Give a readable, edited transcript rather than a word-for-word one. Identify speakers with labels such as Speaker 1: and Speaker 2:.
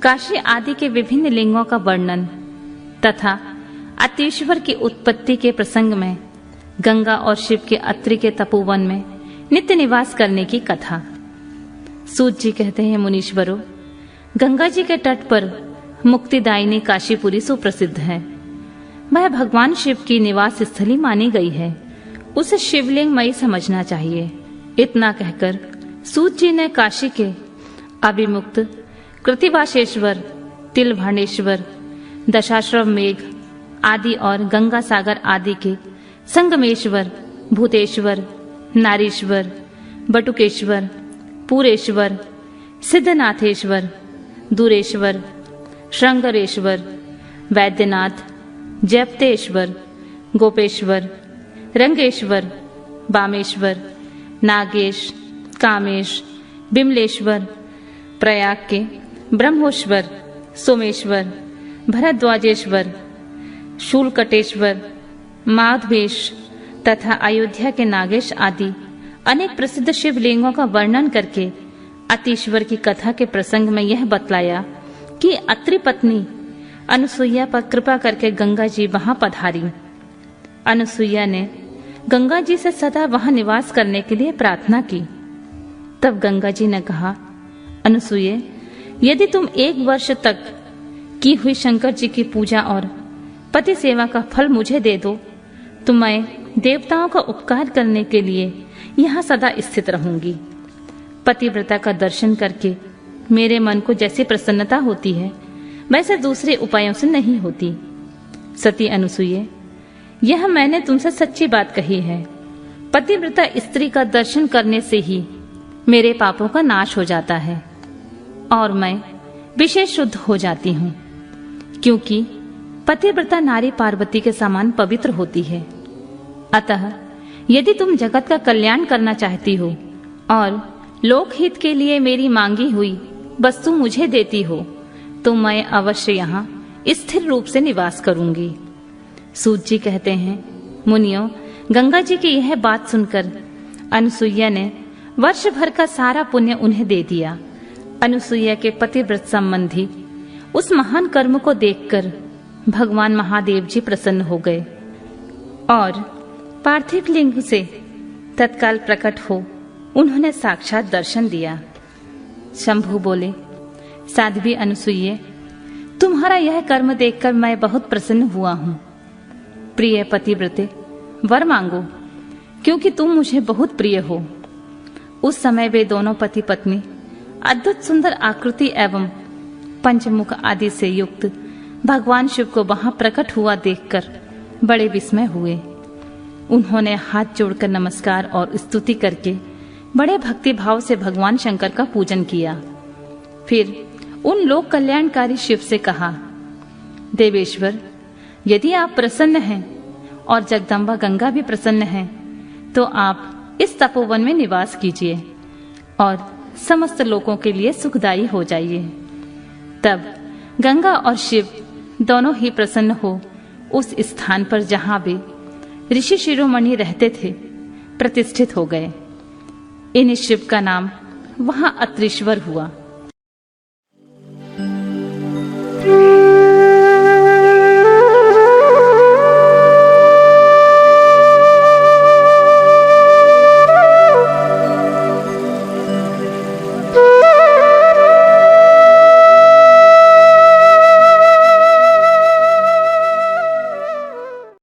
Speaker 1: काशी आदि के विभिन्न लिंगों का वर्णन तथा अत्रीश्वर की उत्पत्ति के प्रसंग में गंगा और शिव के अत्रि के तपोवन में नित्य निवास करने की कथा। सूत जी कहते हैं, मुनीश्वरों, गंगा जी के तट पर मुक्तिदायिनी काशीपुरी सुप्रसिद्ध है। वह भगवान शिव की निवास स्थली मानी गई है। उसे शिवलिंग मई समझना चाहिए। इतना कहकर सूत जी ने काशी के अभिमुक्त कृतिवासेश्वर, तिलभाणेश्वर, दशाश्रम मेघ आदि और गंगा सागर आदि के संगमेश्वर, भूतेश्वर, नारीश्वर, बटुकेश्वर, पूरेश्वर, सिद्धनाथेश्वर, दूरेश्वर, श्रृंगरेश्वर, वैद्यनाथ, जयप्तेश्वर, गोपेश्वर, रंगेश्वर, बामेश्वर, नागेश, कामेश, बिमलेश्वर, प्रयाग के ब्रह्मोश्वर, सोमेश्वर, भरद्वाजेश्वर, शूलकटेश्वर, माधवेश तथा अयोध्या के नागेश आदि अनेक प्रसिद्ध शिवलिंगों का वर्णन करके अतीश्वर की कथा के प्रसंग में यह बतलाया कि अत्रि पत्नी अनुसुईया पर कृपा करके गंगा जी वहां पधारी। अनुसुईया ने गंगा जी से सदा वहां निवास करने के लिए प्रार्थना की। तब गंगा जी ने कहा, अनुसुईये, यदि तुम 1 वर्ष तक की हुई शंकर जी की पूजा और पति सेवा का फल मुझे दे दो तो मैं देवताओं का उपकार करने के लिए यहाँ सदा स्थित रहूंगी। पतिव्रता का दर्शन करके मेरे मन को जैसी प्रसन्नता होती है वैसे दूसरे उपायों से नहीं होती। सती अनुसुईये, यह मैंने तुमसे सच्ची बात कही है। पतिव्रता स्त्री का दर्शन करने से ही मेरे पापों का नाश हो जाता है और मैं विशेष शुद्ध हो जाती हूँ, क्योंकि पतिव्रता नारी पार्वती के समान पवित्र होती है। अतः यदि तुम जगत का कल्याण करना चाहती हो और लोकहित के लिए मेरी मांगी हुई वस्तु मुझे देती हो तो मैं अवश्य यहाँ स्थिर रूप से निवास करूंगी। सूत जी कहते हैं, मुनियों, गंगा जी की यह बात सुनकर अनुसुईया ने वर्ष भर का सारा पुण्य उन्हें दे दिया। अनुसुईया के पतिव्रत संबंधी उस महान कर्म को देखकर भगवान महादेव जी प्रसन्न हो गए और पार्थिव लिंग से तत्काल प्रकट हो उन्होंने साक्षात दर्शन दिया। शंभु बोले, साध्वी अनुसुईये, तुम्हारा यह कर्म देखकर मैं बहुत प्रसन्न हुआ हूँ। प्रिय पतिव्रते, वर मांगो, क्योंकि तुम मुझे बहुत प्रिय हो। उस समय वे दोनों पति पत्नी अद्भुत सुंदर आकृति एवं पंचमुख आदि से युक्त भगवान शिव को वहां प्रकट हुआ देखकर बड़े विस्मय हुए। उन्होंने हाथ जोड़कर नमस्कार और स्तुति करके बड़े भक्ति भाव से भगवान शंकर का पूजन किया। फिर उन लोक कल्याणकारी शिव से कहा, देवेश्वर, यदि आप प्रसन्न हैं और जगदम्बा गंगा भी प्रसन्न हैं तो आप इस तपोवन में निवास कीजिए और समस्त लोगों के लिए सुखदायी हो जाइए। तब गंगा और शिव दोनों ही प्रसन्न हो उस स्थान पर जहां वे ऋषि शिरोमणि रहते थे प्रतिष्ठित हो गए। इन शिव का नाम वहां अत्रीश्वर हुआ।